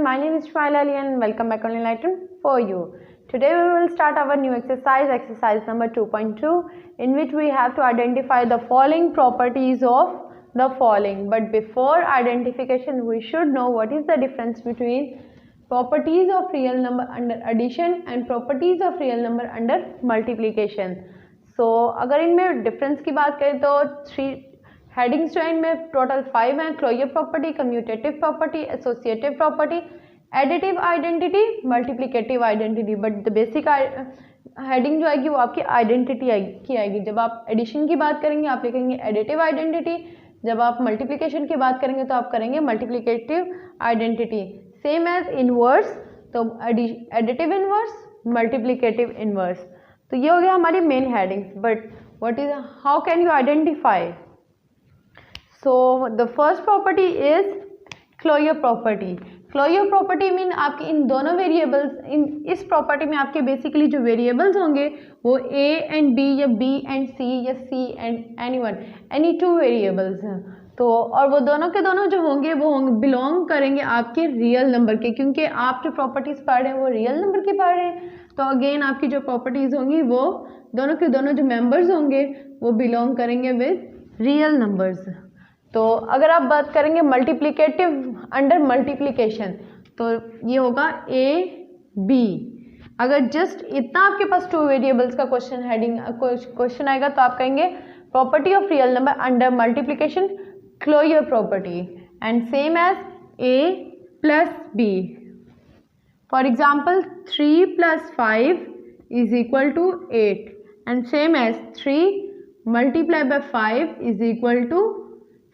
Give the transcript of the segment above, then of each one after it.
my name is Shumailla Ali and welcome back on Enlighten for you. Today we will start our new exercise number 2.2, in which we have to identify the following properties of the following. But before identification, we should know what is the difference between properties of real number under addition and properties of real number under multiplication. So अगर इनमें difference की बात करें तो three headings जो है इनमें total 5 हैं: closure property, commutative property, associative property, additive identity, multiplicative identity. But the basic heading जो आएगी वो आपकी आइडेंटिटी की आएगी. जब आप एडिशन की बात करेंगे आप लिखेंगे एडिटिव आइडेंटिटी, जब आप मल्टीप्लिकेशन की बात करेंगे तो आप करेंगे multiplicative identity. Same as inverse, तो एडिटिव इनवर्स, मल्टीप्लिकेटिव इनवर्स. तो ये हो गया हमारी main headings. But what is, how can you identify? So the first property is closure property. Closure property mean आपके इन दोनों वेरिएबल्स, इस प्रॉपर्टी में आपके बेसिकली जो वेरिएबल्स होंगे वो ए एंड बी या बी एंड सी या सी एंड एनी टू वेरिएबल्स हैं. तो और वो दोनों के दोनों जो होंगे वो बिलोंग करेंगे आपके रियल नंबर के, क्योंकि आप जो प्रॉपर्टीज़ पढ़ रहे हैं वो रियल नंबर की पढ़ रहे हैं. तो अगेन आपकी जो प्रॉपर्टीज़ होंगी वो दोनों के दोनों जो मेंबर्स होंगे वो बिलोंग करेंगे विद रियल नंबर्स. तो अगर आप बात करेंगे मल्टीप्लिकेटिव अंडर मल्टीप्लिकेशन, तो ये होगा ए बी. अगर जस्ट इतना आपके पास टू वेरिएबल्स का क्वेश्चन आएगा तो आप कहेंगे property of real number under multiplication, closure property. And same as a plus b. For example 3 + 5 is equal to 8 and same as 3 × 5 is equal to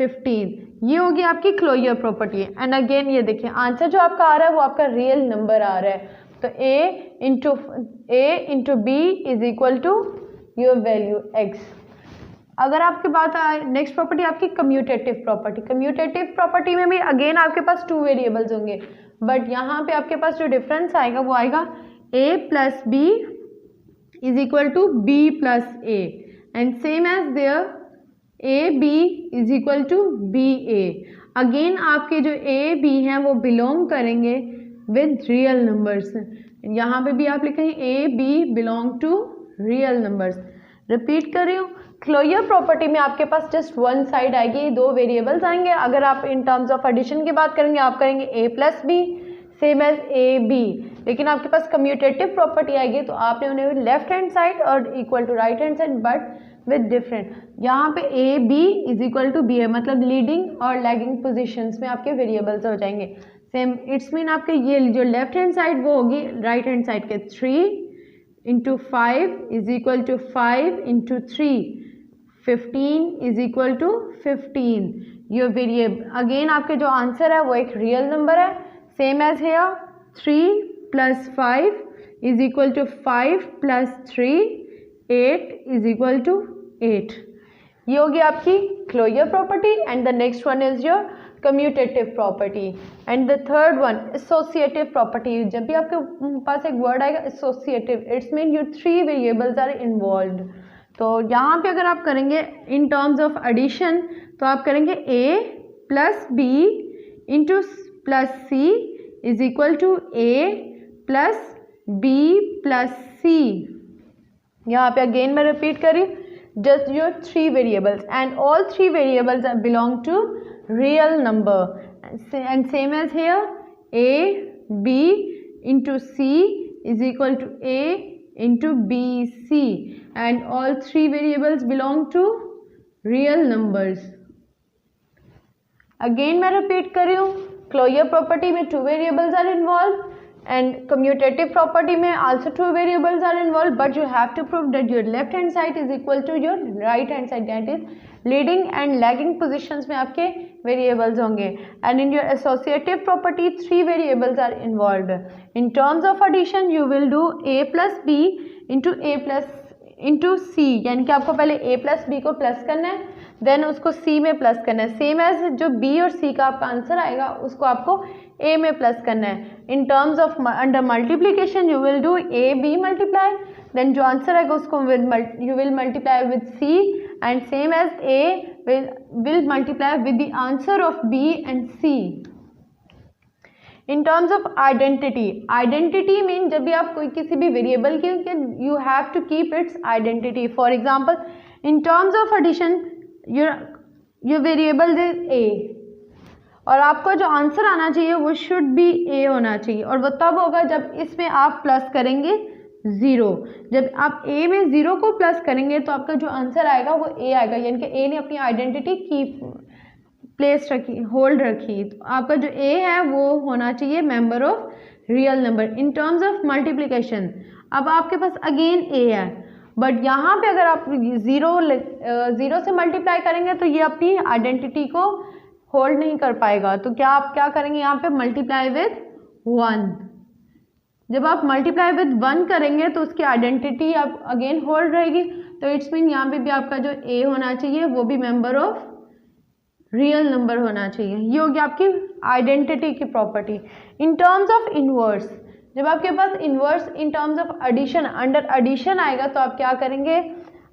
15. ये होगी आपकी क्लोजर प्रॉपर्टी. एंड अगेन ये देखिए आंसर जो आपका आ रहा है वो आपका रियल नंबर आ रहा है. तो a into b is equal to your value x. अगर आपके बात नेक्स्ट प्रॉपर्टी आपकी कम्यूटेटिव प्रॉपर्टी. कम्यूटेटिव प्रॉपर्टी में भी अगेन आपके पास टू वेरिएबल्स होंगे, बट यहाँ पे आपके पास जो डिफरेंस आएगा वो आएगा a plus b is equal to b plus a. And same as there a b is equal to b a. Again आपके जो ए बी हैं वो बिलोंग करेंगे विद रियल नंबर्स. यहाँ पे भी आप लिखेंगे a b belong to real numbers. Repeat कर रही हूँ, क्लोजर प्रॉपर्टी में आपके पास जस्ट वन साइड आएगी, दो वेरिएबल्स आएंगे. अगर आप इन टर्म्स ऑफ एडिशन की बात करेंगे आप करेंगे a plus b same as a b. लेकिन आपके पास कम्यूटेटिव प्रॉपर्टी आएगी तो आपने उन्हें लेफ्ट हैंड साइड और equal to right hand side but with different. यहाँ पे a b is equal to b है, मतलब लीडिंग और लैगिंग पोजिशंस में आपके वेरिएबल्स हो जाएंगे. सेम इट्स मीन आपके ये जो लेफ्ट हैंड साइड वो होगी राइट हैंड साइड के. 3 × 5 is equal to 5 × 3, 15 is equal to 15. Your variable again आपके जो आंसर है वो एक रियल नंबर है. Same as here 3 + 5 is equal to 5 + 3, 8 is equal to 8. ये होगी आपकी closure property. And the next one is your commutative property. And the third one associative property. जब भी आपके पास एक वर्ड आएगा associative, it's mean your three variables are involved. तो यहाँ पे अगर आप करेंगे इन टर्म्स ऑफ एडिशन तो आप करेंगे a plus b into plus c is equal to a plus b plus c. यहाँ पे अगेन मैं रिपीट करी, just your three variables and all three variables belong to real number. And same as here a b into c is equal to a into b c, and all three variables belong to real numbers. Again मैं repeat कर रही हूँ, closure property में two variables are involved and commutative property में also two variables are involved, but you have to prove that your left hand side is equal to your right hand side, that is leading and lagging positions में आपके variables होंगे. And in your associative property three variables are involved. In terms of addition you will do a plus b into c, यानी कि आपको पहले a plus B को plus करना है देन उसको c में प्लस करना है. सेम एज जो b और c का आपका आंसर आएगा उसको आपको a में प्लस करना है. In terms of under multiplication you will do a b multiply, then जो आंसर आएगा उसको you will multiply with c and same as a will multiply with the answer of b and c. In terms of identity, identity mean जब भी आप कोई किसी भी variable की you have to keep its identity. For example in terms of addition your variable is a और आपको जो आंसर आना चाहिए वो शुड बी ए होना चाहिए और वो तब होगा जब इसमें आप प्लस करेंगे 0. जब आप ए में 0 को प्लस करेंगे तो आपका जो आंसर आएगा वो ए आएगा, यानी कि ए ने अपनी आइडेंटिटी कीप प्लेस रखी, होल्ड रखी. तो आपका जो ए है वो होना चाहिए member of real number. In terms of multiplication अब आपके पास अगेन ए है, बट यहाँ पे अगर आप जीरो से मल्टीप्लाई करेंगे तो ये अपनी आइडेंटिटी को होल्ड नहीं कर पाएगा. तो क्या आप क्या करेंगे यहाँ पे मल्टीप्लाई विद 1. जब आप मल्टीप्लाई विद 1 करेंगे तो उसकी आइडेंटिटी आप अगेन होल्ड रहेगी. तो इट्स मीन यहाँ पे भी आपका जो ए होना चाहिए वो भी मेंबर ऑफ रियल नंबर होना चाहिए. ये होगी आपकी आइडेंटिटी की property. In terms of inverse, जब आपके पास inverse in terms of addition, under addition आएगा तो आप क्या करेंगे,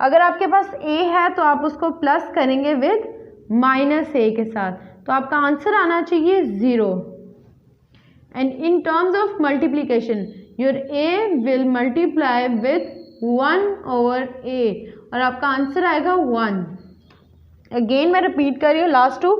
अगर आपके पास ए है तो आप उसको प्लस करेंगे विद -a के साथ, तो आपका आंसर आना चाहिए 0. And in terms of multiplication your A will multiply with 1/a और आपका आंसर आएगा 1. अगेन मैं रिपीट कर रही हूँ लास्ट टू.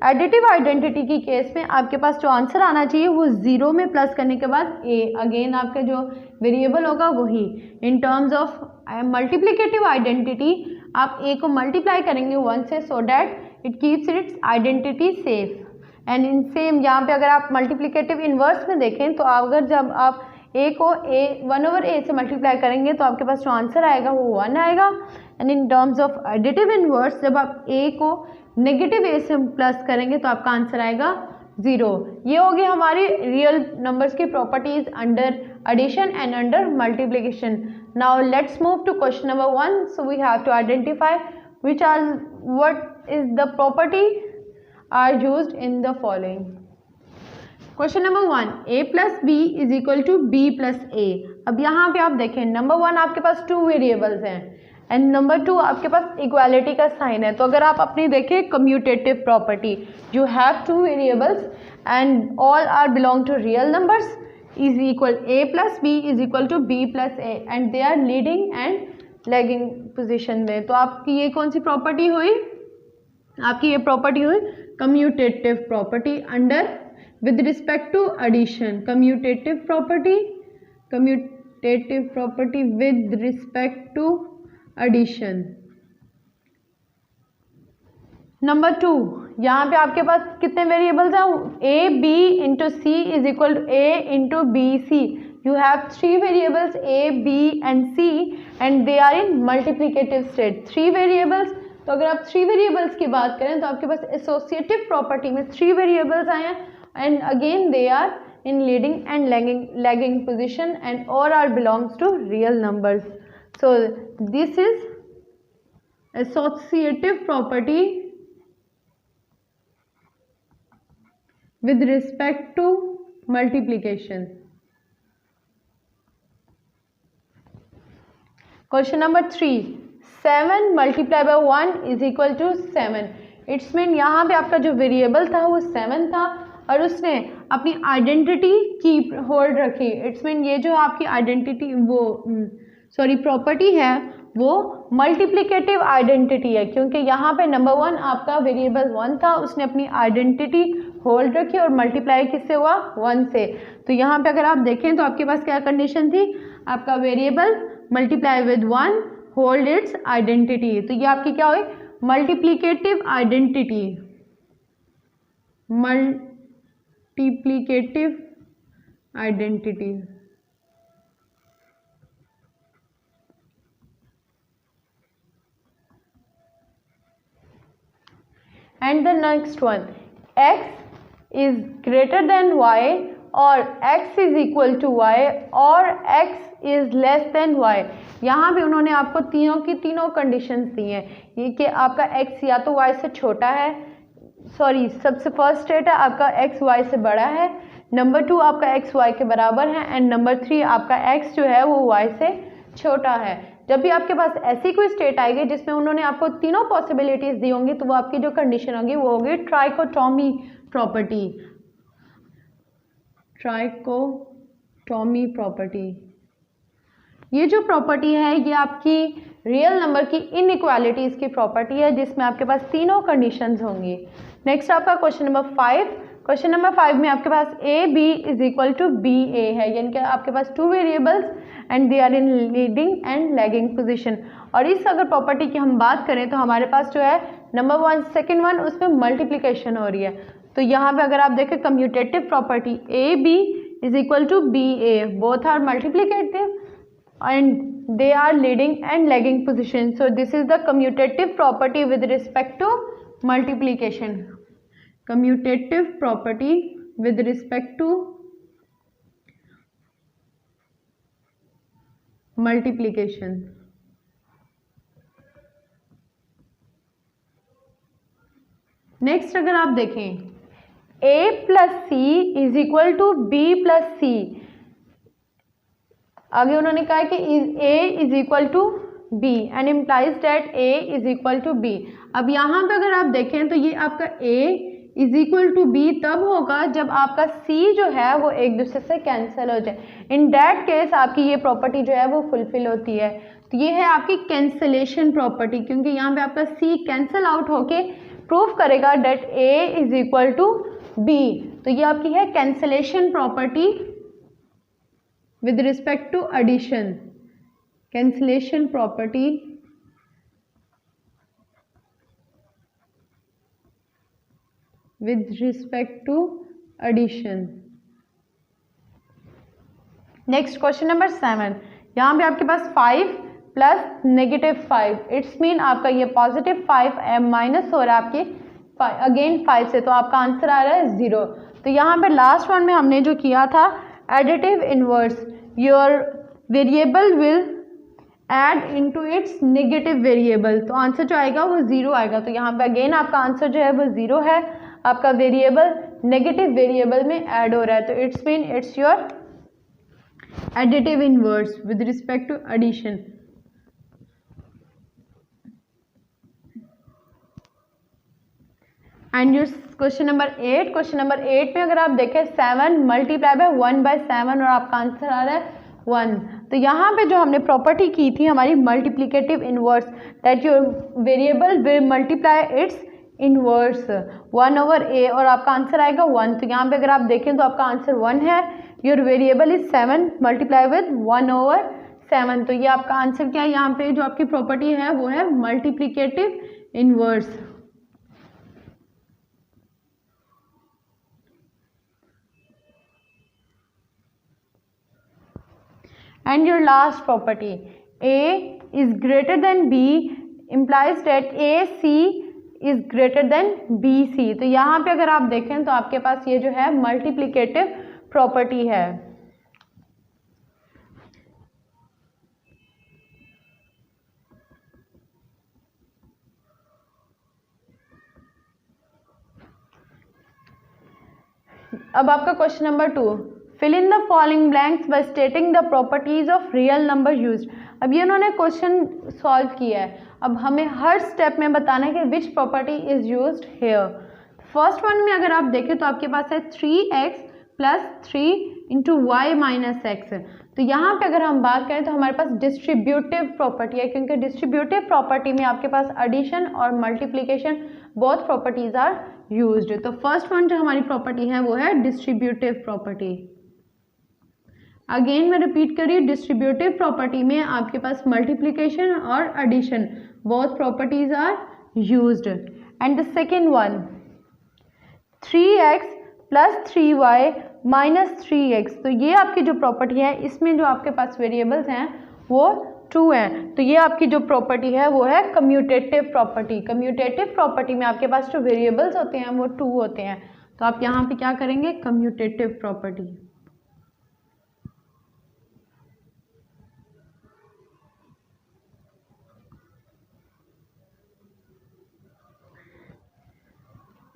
एडिटिव आइडेंटिटी की केस में आपके पास जो आंसर आना चाहिए वो 0 में प्लस करने के बाद a, अगेन आपका जो वेरिएबल होगा वही. इन टर्म्स ऑफ मल्टीप्लिकेटिव आइडेंटिटी आप a को मल्टीप्लाई करेंगे 1 से, so that it keeps it's identity safe. And in same यहाँ पे अगर आप मल्टीप्लिकेटिव इनवर्स में देखें तो अगर जब आप a को 1/a से मल्टीप्लाई करेंगे तो आपके पास जो आंसर आएगा वो 1 आएगा. And in terms of additive inverse जब आप a को नेगेटिव a से प्लस करेंगे तो आपका आंसर आएगा 0. ये होगी हमारी रियल नंबर्स की properties under addition and under multiplication. Now let's move to question number 1. So we have to identify what is the property are used in the following. Question number 1, a plus b is equal to b plus a. अब यहाँ पे आप देखें number 1 आपके पास 2 variables हैं and number 2 आपके पास equality का sign है. तो अगर आप अपनी देखें commutative property, you have 2 variables and all are belong to real numbers is equal a plus b is equal to b plus a and they are leading and lagging position में. तो आपकी ये कौन सी प्रॉपर्टी हुई, आपकी ये property हुई commutative property under with respect to addition. Commutative property with respect to addition. Number 2 यहाँ पे आपके पास कितने वेरिएबल्स हैं, a b into c is equal to a into b c. You have 3 variables a b and c and they are in multiplicative state. 3 variables, तो अगर आप 3 variables की बात करें तो आपके पास एसोसिएटिव प्रॉपर्टी में 3 वेरिएबल्स आए हैं and again they are in leading and lagging position and और are belongs to real numbers. So this is associative property with respect to multiplication. Question number 3, 7 multiply by 1 is equal to 7. It's mean यहाँ पे आपका जो variable था वो 7 था और उसने अपनी आइडेंटिटी की होल्ड रखी. इट्स मीन ये जो आपकी आइडेंटिटी वो प्रॉपर्टी है वो मल्टीप्लिकेटिव आइडेंटिटी है, क्योंकि यहाँ पे नंबर 1 आपका वेरिएबल 1 था, उसने अपनी आइडेंटिटी होल्ड रखी और मल्टीप्लाई किससे हुआ 1 से. तो यहाँ पे अगर आप देखें तो आपके पास क्या कंडीशन थी, आपका variable multiply with 1 hold its identity. तो ये आपकी क्या हुई multiplicative identity. And the next one, x is greater than y और x is equal to y और x is less than y. यहाँ पे उन्होंने आपको तीनों की तीनों कंडीशंस दी हैं. ये कि आपका x या तो y से छोटा है, सबसे फर्स्ट स्टेट है आपका x y से बड़ा है, नंबर 2 आपका x y के बराबर है एंड नंबर 3 आपका x जो है वो y से छोटा है. जब भी आपके पास ऐसी कोई स्टेट आएगी जिसमें उन्होंने आपको तीनों पॉसिबिलिटीज दी होंगी तो वो आपकी जो कंडीशन होगी वो होगी ट्राइकोटॉमी प्रॉपर्टी. ट्राइकोटॉमी प्रॉपर्टी। ये जो प्रॉपर्टी है ये आपकी रियल नंबर की इनइक्वालिटीज़ की प्रॉपर्टी है जिसमें आपके पास तीनों कंडीशंस होंगी। नेक्स्ट आपका क्वेश्चन नंबर 5। क्वेश्चन नंबर 5 में आपके पास a b is equal to b a है, यानी कि आपके पास two variables and they are in leading and lagging position. और इस अगर प्रॉपर्टी की हम बात करें तो हमारे पास जो है नंबर 1 सेकेंड वन उसमें मल्टीप्लिकेशन हो रही है। तो यहाँ पे अगर आप देखें commutative property a b is equal to b a, both are multiplicative and they are leading and lagging position. So this is the commutative property with respect to multiplication. Commutative property with respect to multiplication. Next अगर आप देखें a plus c is equal to b plus c, आगे उन्होंने कहा कि a is equal to b and implies that a is equal to b. अब यहाँ पे अगर आप देखें तो ये आपका a is equal to b तब होगा जब आपका c जो है वो एक दूसरे से कैंसिल हो जाए। इन दैट केस आपकी ये प्रॉपर्टी जो है वो फुलफिल होती है। तो ये है आपकी कैंसिलेशन प्रॉपर्टी, क्योंकि यहाँ पे आपका c कैंसिल आउट होके प्रूव करेगा that a is equal to b। तो ये आपकी है cancellation property with respect to addition, cancellation property with respect to addition। Next question number 7, यहाँ पे आपके पास 5 प्लस -5, इट्स मीन आपका ये पॉजिटिव 5 माइनस हो रहा है आपके अगेन 5 से, तो आपका आंसर आ रहा है 0। तो यहाँ पे लास्ट वन में हमने जो किया था additive inverse, your variable will add into its negative variable, तो आंसर जो आएगा वो 0 आएगा। तो यहाँ पे अगेन आपका आंसर जो है वो 0 है, आपका वेरिएबल नेगेटिव वेरिएबल में ऐड हो रहा है, तो it's mean it's your additive inverse with respect to addition. And your question number 8, question number 8 में अगर आप देखें 7 मल्टीप्लाई बाय 1/7 और आपका आंसर आ रहा है 1। तो यहाँ पे जो हमने प्रॉपर्टी की थी हमारी multiplicative inverse, that your variable will multiply it's inverse 1/a और आपका आंसर आएगा 1। तो यहाँ पे अगर आप देखें तो आपका आंसर 1 है, your variable is 7 multiply with 1/7। तो ये आपका आंसर क्या है, यहाँ पे जो आपकी प्रॉपर्टी है वो है multiplicative inverse. And your last property, A is greater than B implies that AC is greater than BC। तो यहाँ पे अगर आप देखें तो आपके पास ये जो है मल्टीप्लिकेटिव प्रॉपर्टी है। अब आपका question number 2, fill in the following blanks by stating the properties of real number used. अब ये उन्होंने क्वेश्चन सॉल्व किया है, अब हमें हर स्टेप में बताना है कि which property is used here. First one में अगर आप देखें तो आपके पास है 3x plus 3 into y minus x. तो यहाँ पे अगर हम बात करें तो हमारे पास डिस्ट्रीब्यूटिव प्रॉपर्टी है, क्योंकि डिस्ट्रीब्यूटिव प्रॉपर्टी में आपके पास एडिशन और multiplication both properties are used. तो फर्स्ट वन जो हमारी प्रॉपर्टी है वो है डिस्ट्रीब्यूटिव प्रॉपर्टी। अगेन मैं रिपीट कर रही हूँ, डिस्ट्रीब्यूटिव प्रॉपर्टी में आपके पास मल्टीप्लिकेशन और addition both properties are used. And the second one 3x plus 3y minus 3x। तो ये आपकी जो प्रॉपर्टी है इसमें जो आपके पास वेरिएबल्स हैं वो 2 हैं, तो ये आपकी जो प्रॉपर्टी है वो है कम्यूटेटिव प्रॉपर्टी। कम्यूटेटिव प्रॉपर्टी में आपके पास जो वेरिएबल्स होते हैं वो 2 होते हैं, तो आप यहाँ पे क्या करेंगे, commutative property.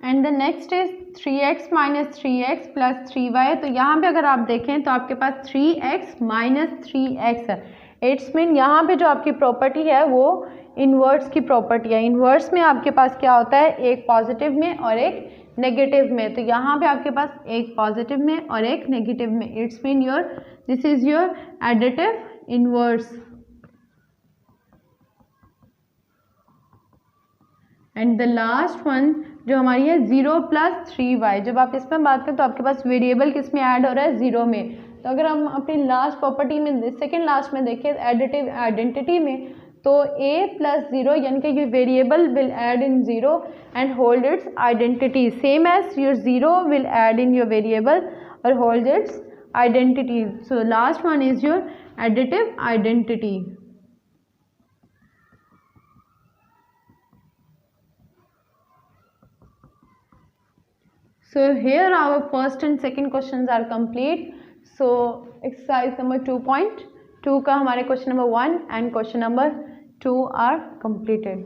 And the next is 3x minus 3x plus 3y। तो यहाँ पे अगर आप देखें तो आपके पास 3x माइनस 3x है, इट्स मीन यहाँ पे जो आपकी प्रॉपर्टी है वो इन्वर्स की प्रॉपर्टी है। इन्वर्स में आपके पास क्या होता है, एक पॉजिटिव में और एक नेगेटिव में, तो यहाँ पे आपके पास एक पॉजिटिव में और एक नेगेटिव में, it's mean your this is your additive inverse. And the last one जो हमारी है 0 + 3y। जब आप इसमें बात करें तो आपके पास वेरिएबल किस में ऐड हो रहा है, 0 में। तो अगर हम अपनी लास्ट प्रॉपर्टी में सेकेंड लास्ट में देखें एडिटिव आइडेंटिटी में, तो a + 0 यानी कि ये variable will add in 0 and hold its identity, same as your 0 will add in your variable और hold its identity. So last one is your additive identity. So here our first and second questions are complete. So exercise number 2.2 का हमारे question number 1 and question number 2 are completed.